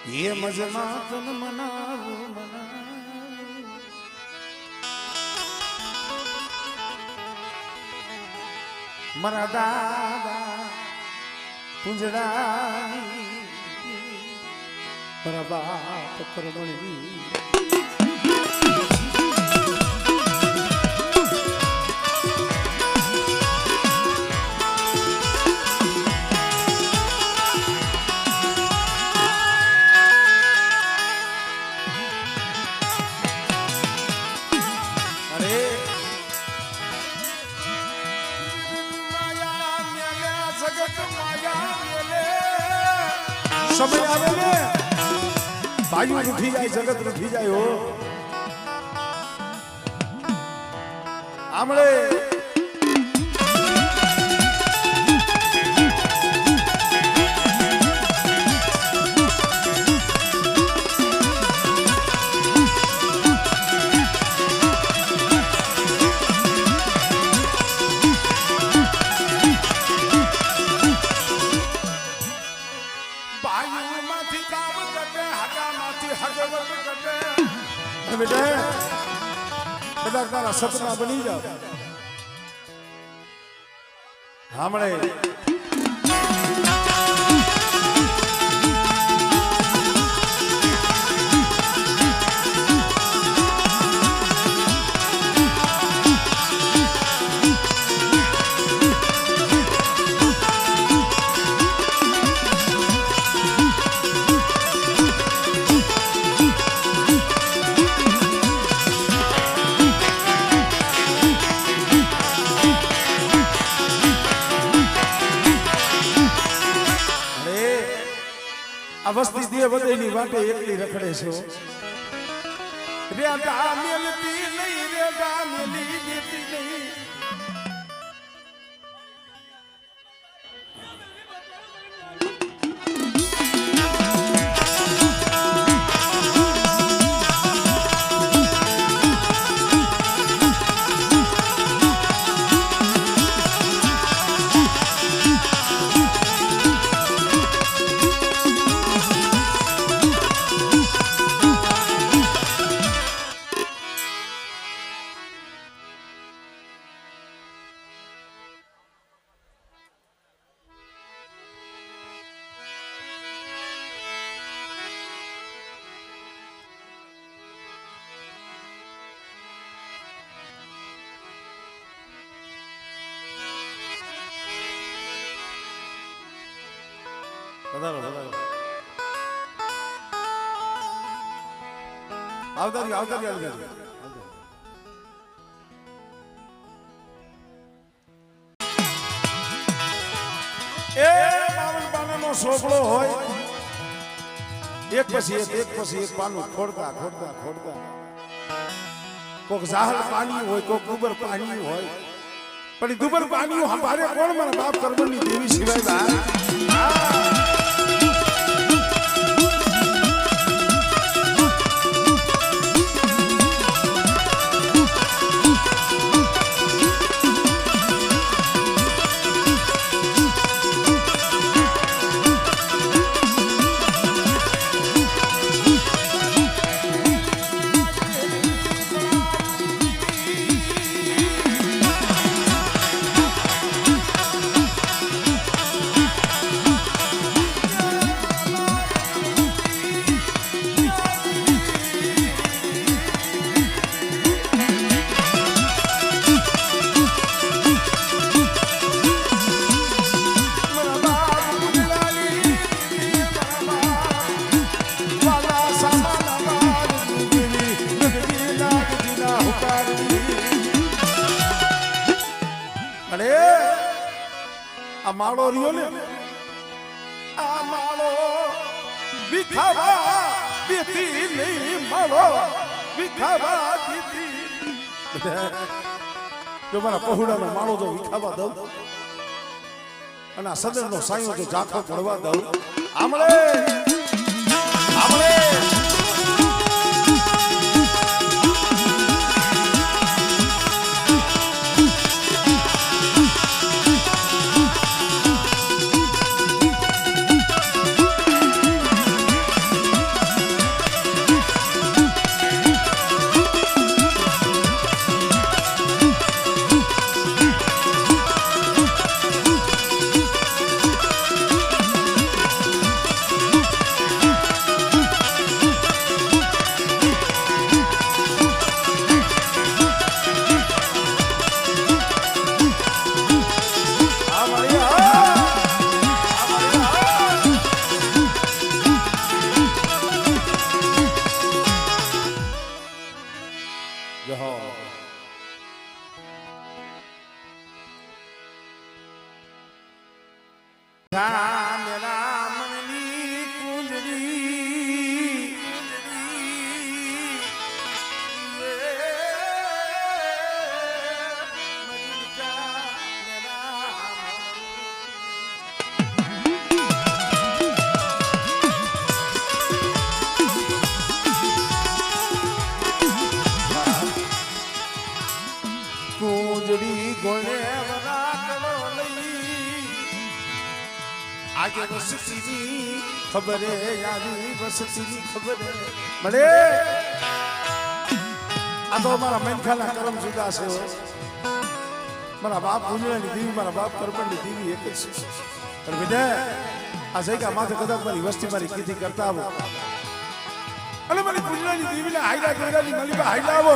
ये मजमा तन मनावो मरा दादा पुंजड़ा मरा बाप करमणी समय आवे ने भाइयों रूठी जाए जगत रूठी जाए हो आमळे बेटा सपना बनी जाओ हमने अवस्थी दिए बदेली वाटे एकली रखड़े छो रेगा मिलती नहीं रेगा मिली जीती नहीं आवतारी ए बावन पानानो सोपड़ो होय एक પછી એક પાનું ખોડતા કોક જાહલ પાણી હોય કોક દુબર પાણી હોય પણ દુબર પાણી હમારે કોણ મારા બાપ કરમની દેવી સિવાય मालो रियो ने आ मालो विखावा दीती नहीं मालो विखावा दीती जो मारा पहुड़ा नो मालो जो विखावा दो अना सदर नो सायो जो जाखो पड़वा दो आमले आमले આજે વસતીની ખબરે આવી વસતીની ખબરે મળે આ તો મારા મેનખાના કરમ જુદા છે મારા બાપ પૂંજળાની દેવી મારા બાપ કરબણની દેવી એક જ છે પણ વિદય આ જગ્યા માથે કદાચ મારી વસ્તી મારી કીધી કરતા આવો અને મારી પૂંજળાની દેવીને હાઈલા ગોરાની મલીબા હાઈલા આવો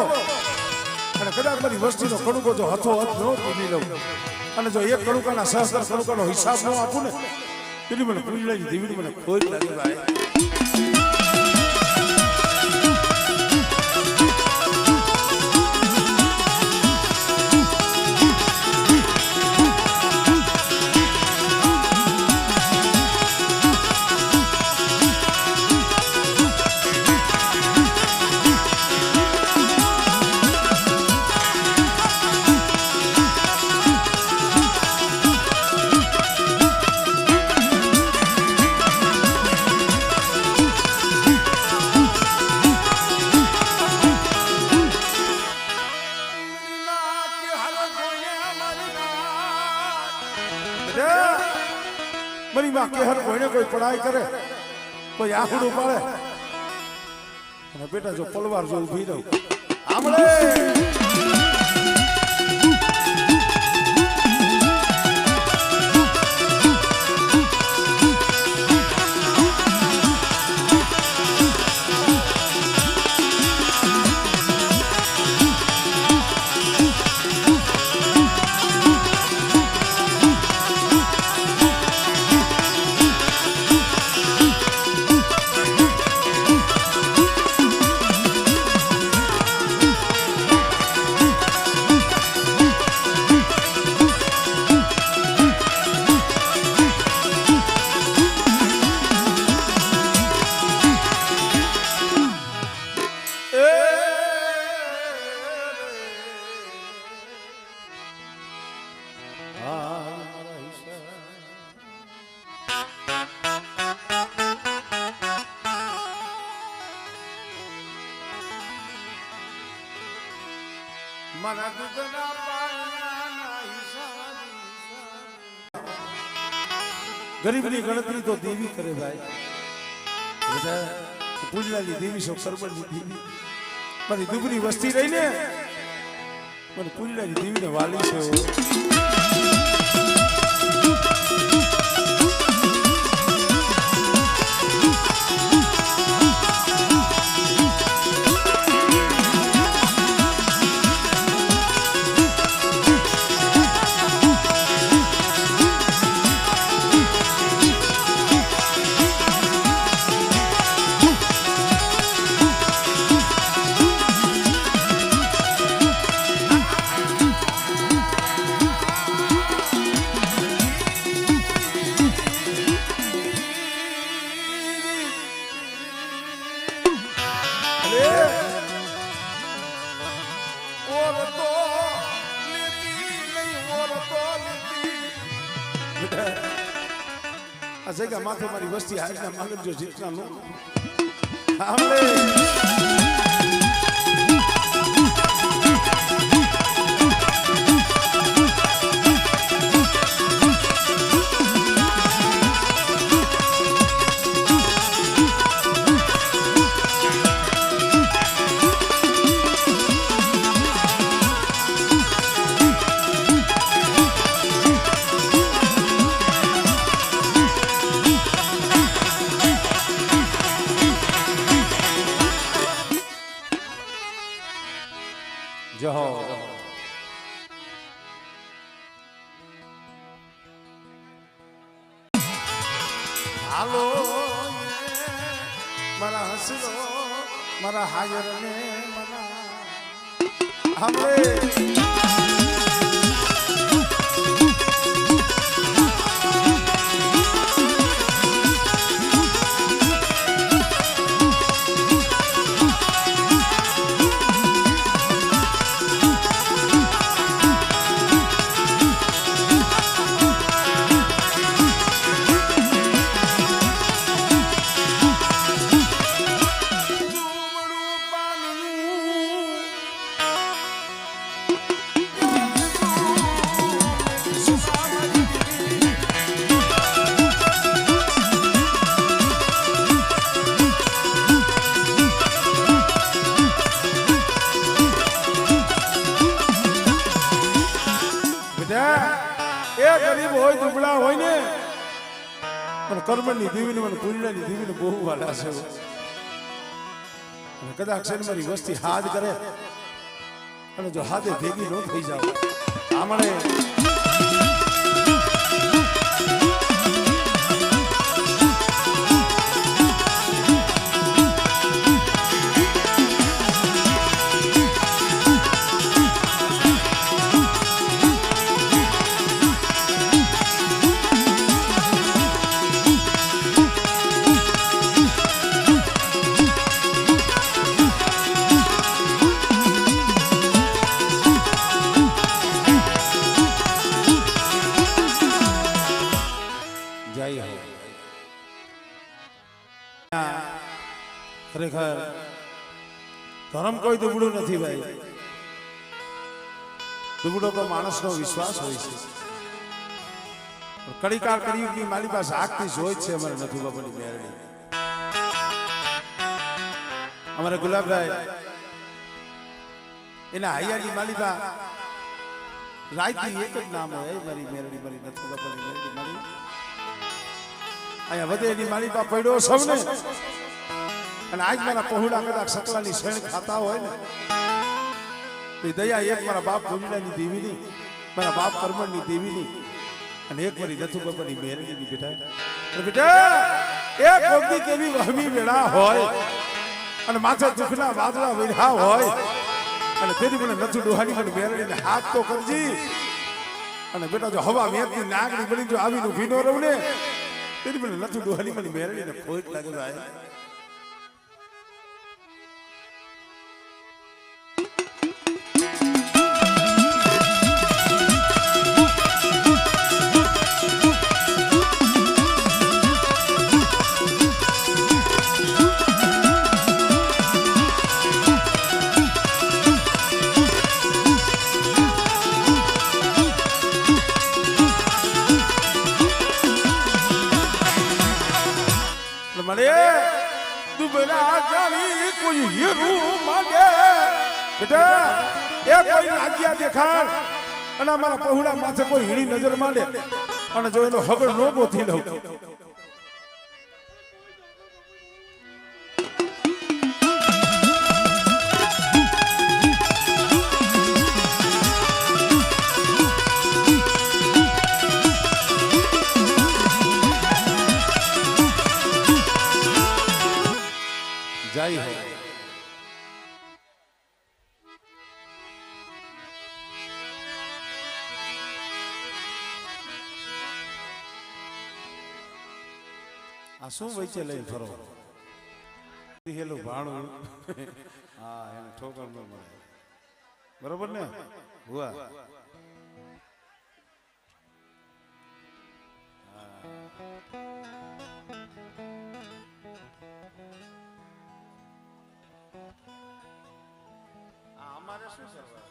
અને કદાચ મારી વસ્તીનો કણુકો જો હથો હથ ન પીની લઉં અને જો એક કણુકાના સહસ્ત્ર કણુકાનો હિસાબ ન આપું ને એટલે મને પૂંજળાની દેવીને મને ખોટ લાગે ભાઈ મારી માં કેહર કોઈને કોઈ પડાઈ કરે કોઈ આખડું પાડે અને બેટા જો પલવાર જો ઊભી રહું આમળે ગરીબની ગણતરી તો દેવી કરે ભાઈ બધા પૂજલાની દેવી છો કરબણની દેવી મારી દુબરી વસ્તી રહીને મને પૂજલાની દેવીને વાલી છે આ જગ્યા માથે મારી વસ્તી હાજના માંગજો જીતના નો આમલે હાલો મારા હસલો મારા હાજર ને મના હમણે કર્મની દેવીને મને પુણ્યની દેવીને બહુ વાલા છે અને કદાચ છે મારી વસ્તી હાથ કરે અને જો હાથે ભેગી ન થઈ જાવ આમણે ખરેખર ધર્મ કોઈ દુબળું નથી ભાઈ દુબળો તો માણસનો વિશ્વાસ હોય છે કડીકાર કળિયુગની મારી પાસે આગથી જોઈ છે અમારે નથી બાબાની મેરડી અમારે ગુલાબભાઈ એના હૈયાની માલિકા રાયતી એક જ નામ હોય મારી મેરડી મારી નથી બાબાની મેરડી મારી અહીંયા વધેની માલિકા પડ્યો સૌને અને આજ મારા પહોળા કદાચ સકલાની શેણ ખાતા હોય ને તો દયા એક મારા બાપ ભૂમિલાની દેવીની મારા બાપ કર્મણની દેવીની અને એક મારી નથુ બાપાની મેરડીની બેટા બેટા એક વખતે કેવી વહમી વેળા હોય અને માથે દુખના વાદળા વેઢા હોય અને તેની મને નથુ ડોહાની મને મેરડીને હાથ તો કરજી અને બેટા જો હવા મેઘની નાગની બની જો આવીને ઊભી ન રહું ને તેની મને નથુ ડોહાની મને મેરડીને ખોટ લાગે ભાઈ અને અમારા પહોળા માથે કોઈ હીણી નજર માંડે અને જો એનો હગડ નો ગોથી લઉં જાય હો આ શું વચ્ચે લઈને ફરો હેલું ભાણું હા એને ઠોકર ન મળે બરોબર ને હુઆ અમારે શું કરવા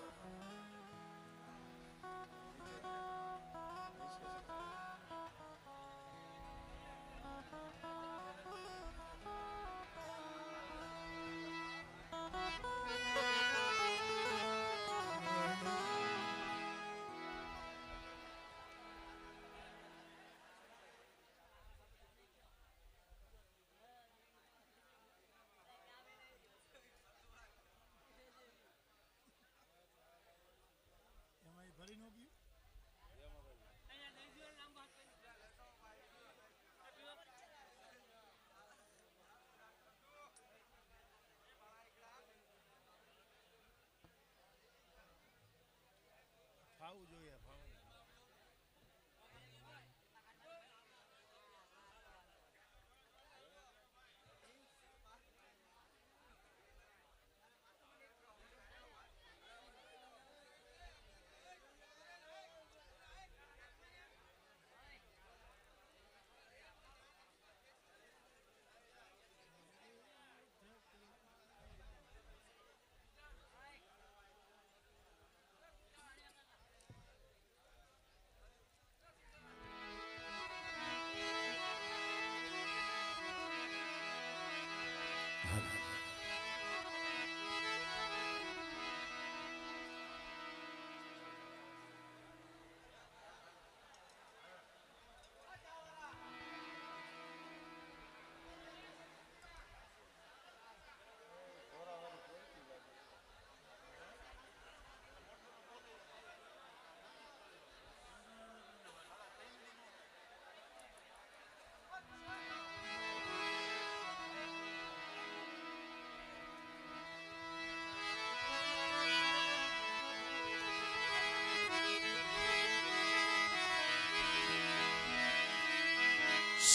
ખાવું જોઈએ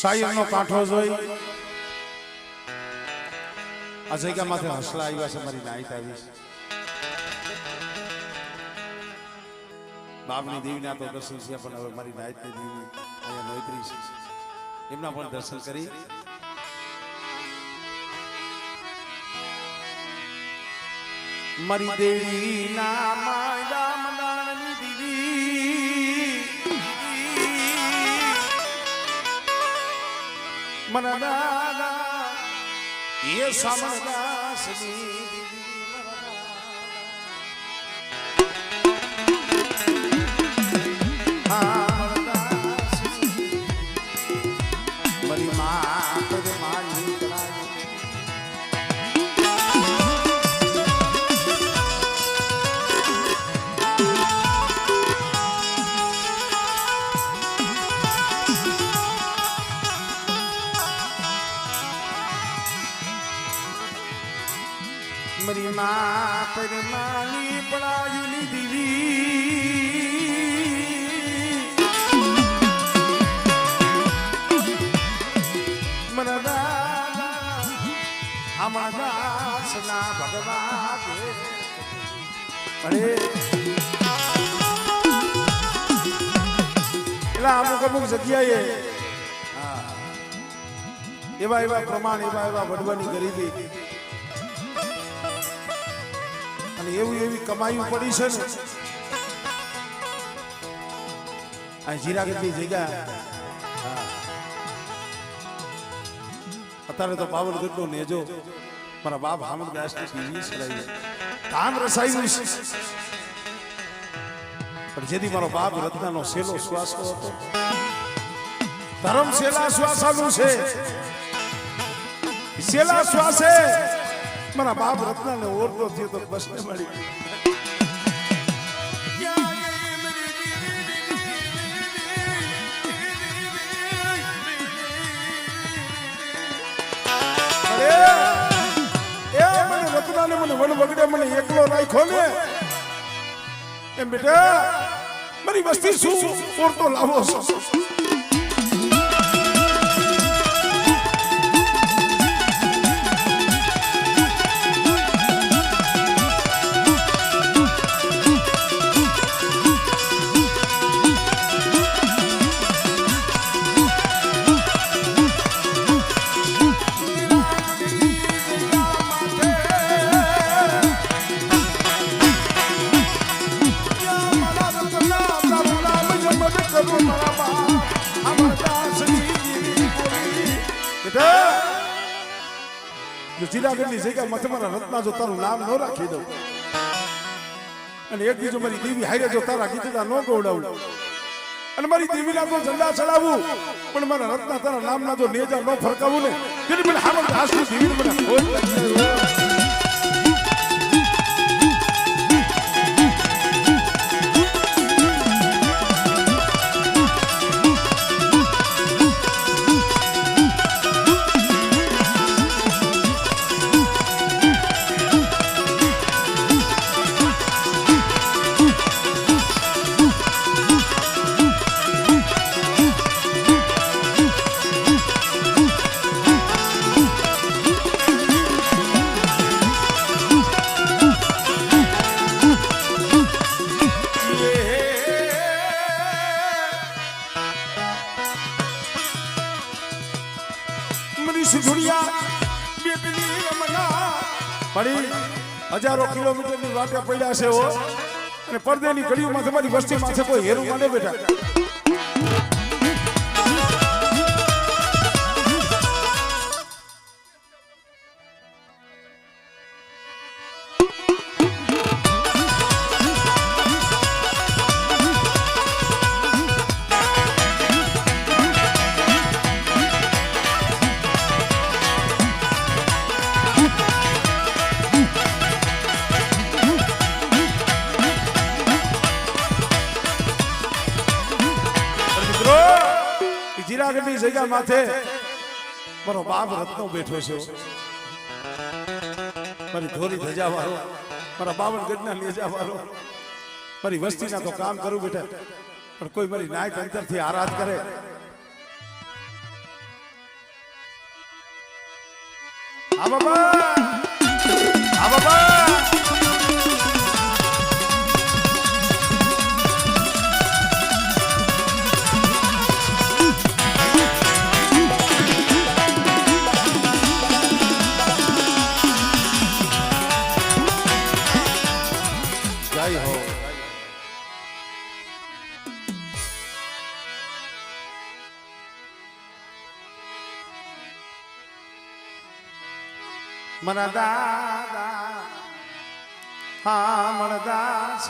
શાયરનો કાંઠો જોઈ આ જગ્યા માથે હસલા આવ્યા છે મારી નાઈટ આવી છે બાપની દેવીના તો દર્શન છે પણ હવે મારી નાઈટની દેવી અહીંયા નોતરી છે એમના પણ દર્શન કરી મારી દેવી ના માયડા મંડાણની દેવી મના દાદા એ સામદાસની મરી માં પરમાની પડાયુની દીવી મના દાદા આમા દાસના ભગવાન અરે એલા અમુક જગ્યાએ એવા પ્રમાણ એવા વડવાની ગરીબી એવી કમાયું પડી છે ને આ જીરાગઢની જગ્યા અત્યારે તો પાવનગઢ નો નેજો મારા બાપ હામદદાસ ની ટીવી ચલાવી કામ રસાયું છે પણ જેથી મારો બાપ રત્નાનો સેલો શ્વાસ હતો ધર્મ સેલા શ્વાસાનું છે સેલા શ્વાસે મારા બાપ રત્નાને ઓરતો થયો તો બસ ને મળી રત્નાને મને વન વગડે મને એકલો રાખ્યો ને એમ બેટા મારી વસ્તી શું ઓરતો લાવો છો જીરાગઢની જગ્યા મથે મારા રત્ના જો તારું નામ ન રાખી દઉં અને એક બીજો મારી દેવી હારે જો તારા ગીતડા ન ગવડાવું અને મારી દેવીના તો ઝંડા ચડાવું પણ મારા રત્ના તારા નામના જો નેજા ન ફરકાવું ને તેની મને હામલ હાસની દેવી મને ખોટ લાગી હજારો કિલોમીટરની વાટે પડ્યા છે અને પડદેની ગળીઓમાં તમારી વસ્તી માથે કોઈ હેરું માંડે બેઠા જીરાગઢની જગ્યા માથે મારો બાપ રત્નો બેઠો છે મારી ધોરી ધજા વાળો મારા બાવનગઢના નેજા વાળો મારી વસ્તીના તો કામ કરું બેટા પણ કોઈ મારી નાયક અંતરથી આરાધ કરે આ બાબા આ બાબા જય હો મના દાદા હા મણદાસ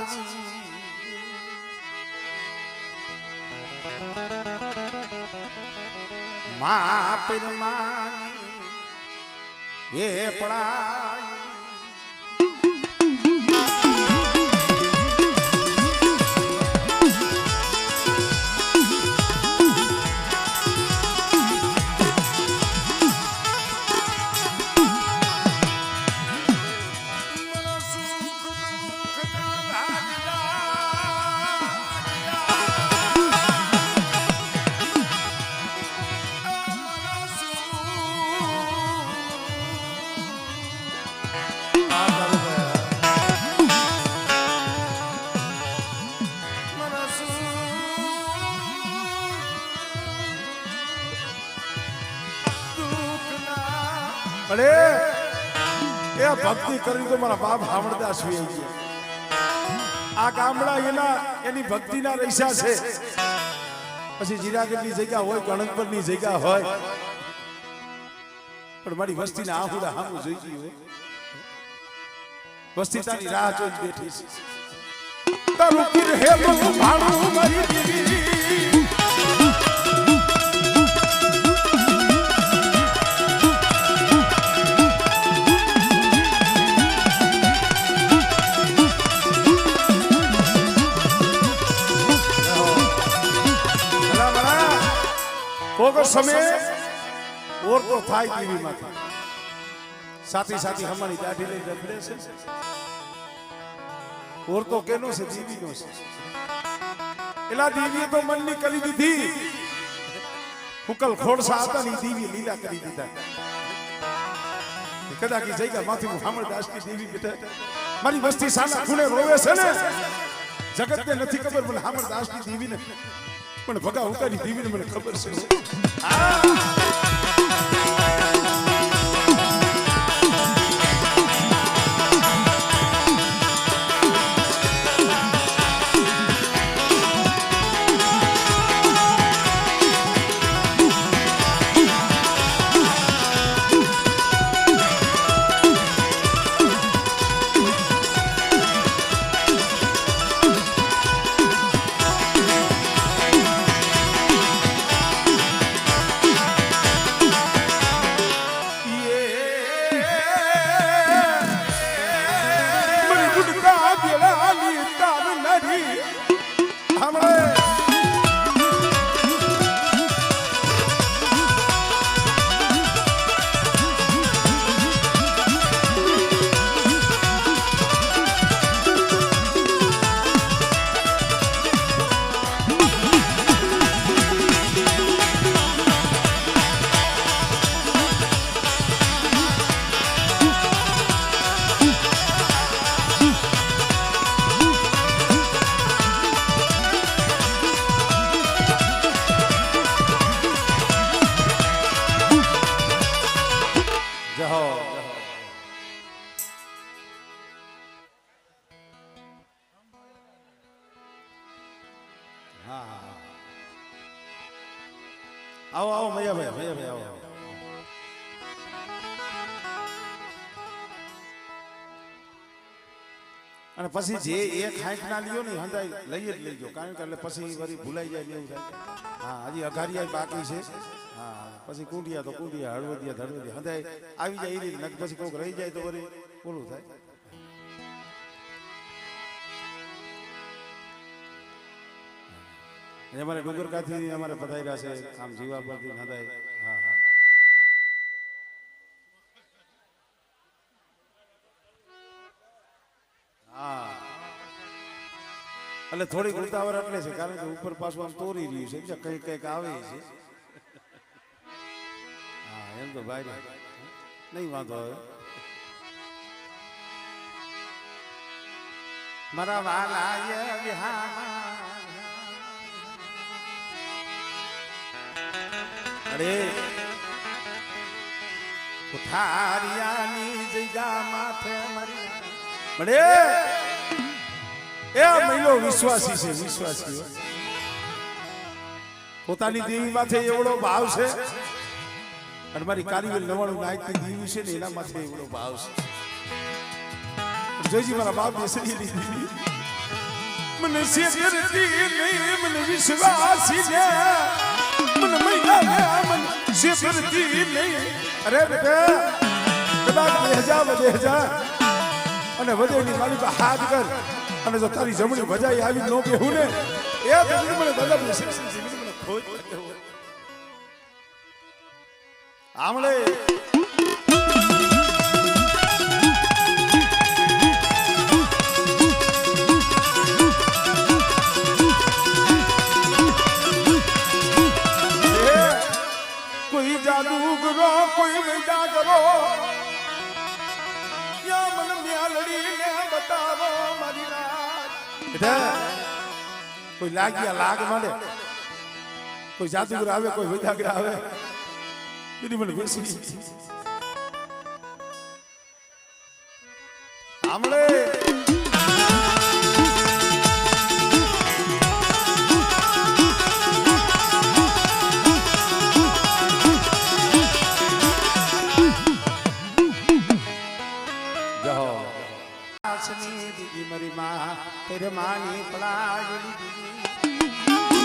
મા પિરમાની એ પડાય અરે એ ભક્તિ કરી તો મારા બાપ હામળદાસ વી ગયા આ ગામડા એની ભક્તિના રૈસા છે પછી જીરાગઢની જગ્યા હોય કણકપરની જગ્યા હોય પણ મારી વસ્તીના આહુડા હામું જોઈ ગઈ હોય વસ્તી તારી રાહ જોઈ બેઠી છે તારું કિર હે ભાણું મારી દીવી કોકો સમય ઓર તો થાય દીવી માંથી સાથી સાથી હમારી દાઢી લઈ રખડે છે ઓર તો કેનો છે દીવી નો છે એલા દીવી તો મનની કરી દીધી હુકલ ખોડસા હતા ની દીવી લીલા કરી દીધા કદાચ કી જગ્યા માંથી હું હામળદાસ ની દીવી બેઠા મારી વસ્તી સાના ખૂણે રોવે છે ને જગત ને નથી ખબર મને હામળદાસ ની દીવી ને પણ ભગા હુકાની દીવીને મને ખબર છે આવો આવો મૈયાભાઈ આવો અને પછી જે એક હાઈટ ના લ્યો ને હંધાઈ લઈ જ લેજો કારણ કે એટલે પછી વળી ભૂલાઈ જાય એવું થાય હા હજી અઘારિયા બાકી છે હા પછી કુંડિયા તો કુંડિયા હળવદિયા ધળવદિયા હંધાઈ આવી જાય એ રીતે પછી કોઈક રહી જાય તો વળી ઓલું થાય અમારે ડુંગરકાથી અમારે પધાર્યા છે આમ જીવા પરથી હંધાઈ હા હા એટલે થોડીક ઉતાવળ એટલે છે કારણ કે ઉપર પાછું આમ તોરી રહ્યું છે કઈ કઈક આવે છે હા એમ તો ભાઈ નહીં વાંધો હવે મારા વાલા વિહામાં અરે ઉઠારિયાની જગ્યા માથે મરી અરે એ મહિલો વિશ્વાસી છે વિશ્વાસી પોતાની દેવી માથે એવડો ભાવ છે અને મારી કારીગર 99 દેવી છે ને એના માથે એવડો ભાવ છે જોઈજી મારા બાપ બેસરી લીધી મને શેરતી નહીં મને વિશ્વાસી છે મને મહિલા મને શેરતી નહીં અરે બેટા કદાચ 2000 અને વધેની મારી પર હાથ કર અને જો તારી જમણી ભજાઈ આવી નો બેહું ને એ તો મને દાદા બેસરી મને ખોજ આમળે કોઈ જાદુગરો કોઈ વૈદા કરો યા મન મ્યાલડીને બતાવો મારી રાત બેટા કોઈ લાગ્યા લાગ માંડે કોઈ જાદુગર આવે કોઈ વૈદાગર આવે એની મને બેસી આમળે દીદી મરી માં તેરે માની પડાયેલી દીદી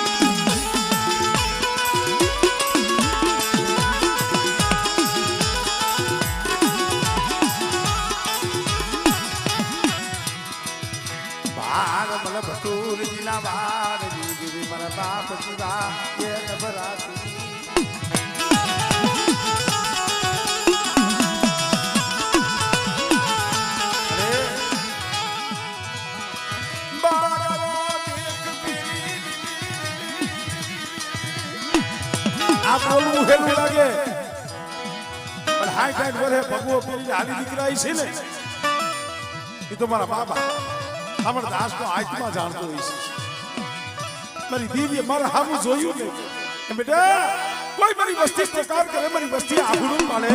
બાર મલ ભટુર જીના બાર દીદી મારા બાપ જીવા એ નભરાતી આ બોલવું હેલું લાગે પણ હાઈ વરે ભગવો પેલી હાલી દીકરા છે ને એ તો મારા બાબા અમારા દાસ નો આત્મા જાણતો હોય છે મારી દીદી મારા હામું જોયું ને બેટા કોઈ મારી વસ્તી પ્રકાર કરે મારી વસ્તી આબરૂ પાડે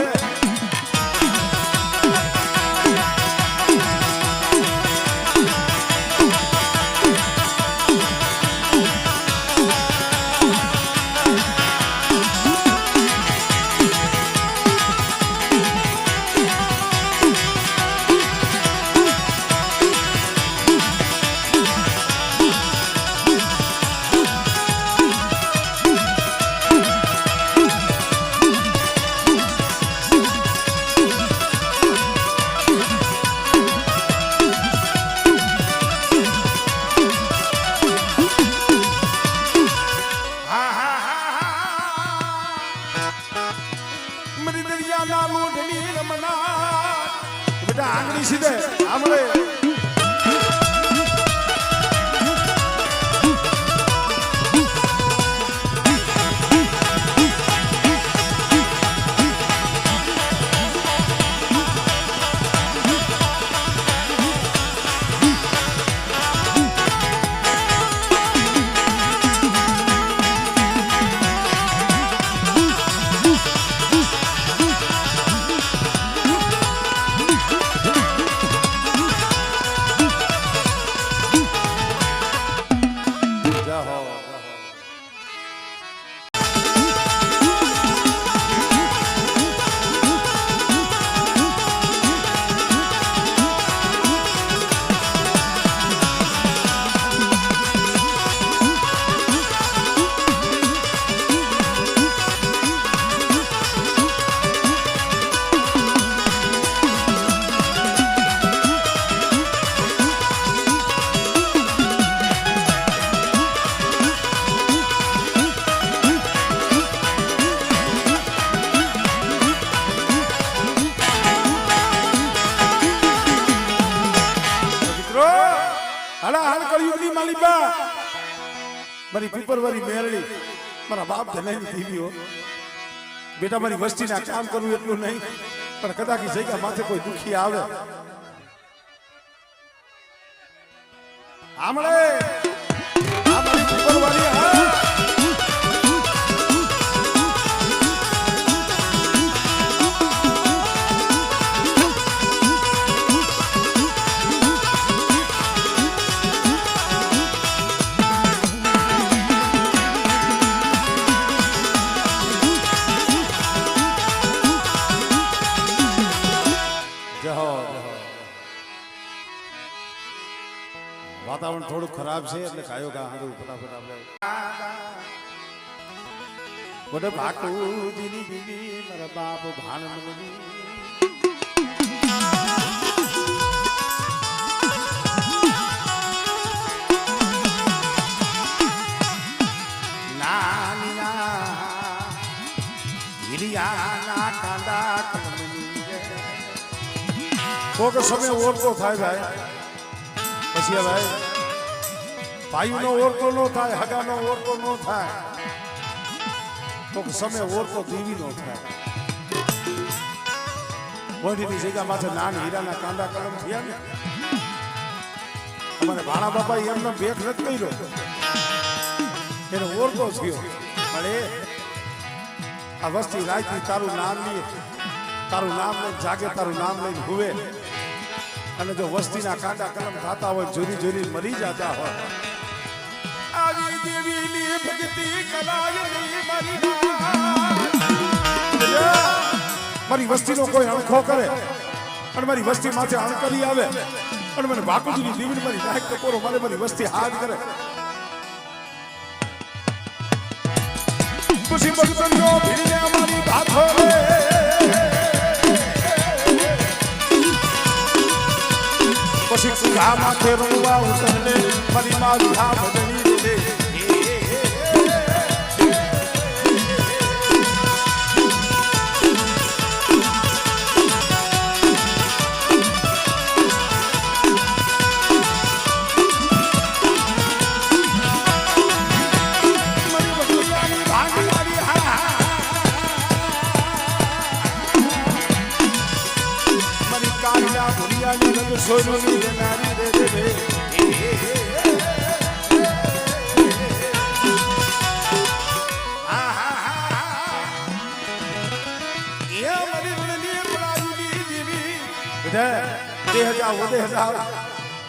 બેટા આંગળી સીધે આમળે મારી પીપરવાળી મેરડી મારા બાપ ધનાઈની દીવી હો બેટા મારી વસ્તીના કામ કરવું એટલું નહીં પણ કદાચ એ જગ્યા માથે કોઈ દુખી આવે આમળે આ મારી ઉપરવાળી વાતાવરણ થોડું ખરાબ છે એટલે કાયો ગા હારું ફટાફટ આપણે બોલે ભાકુજીની બીવી મારા બાપ ભાણમની નાનિયા હિરિયાના કાંદા કલમની કોક સમય ઓરતો થાય ભાઈ પછી ભાઈ ભાઈનો ઓરતો ન થાય હગાનો ઓરતો ન થાય તો સમય ઓરતો દેવી નો થાય કોઈની જગ્યા માથે નાન હીરાના કાંદા કલમ થયા ને અમારે ભાણા બાપા એમનો બેઠ નથી કર્યો એનો ઓરતો થયો મળે આ વસ્તી રાજી તારું નામ લઈએ તારું નામ લઈને જાગે તારું નામ લઈને હુવે અને જો વસ્તીના કાંડા કલમ થતા હોય જોરી જોરી મરી જતા હોય આવી દેવીની ભક્તિ કરાયની મારી વસ્તીનો કોઈ અણખો કરે અને મારી વસ્તી માથે અણકરી આવે અને મને બાકુજીની દેવીની મારી નાક ટકોરો મારે મારી વસ્તી હાથ કરે ખુશી ભક્તનો ભીડને અમારી બાધો પછી સુધા માથે રોવા ઉતરને મારી મારી હા ભજની દે સોનું ની નારી દે દે બે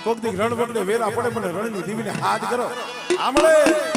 કોક દી રણ વગડે વેરા પડે મને રણની દેવીને હાથ કરો આમળે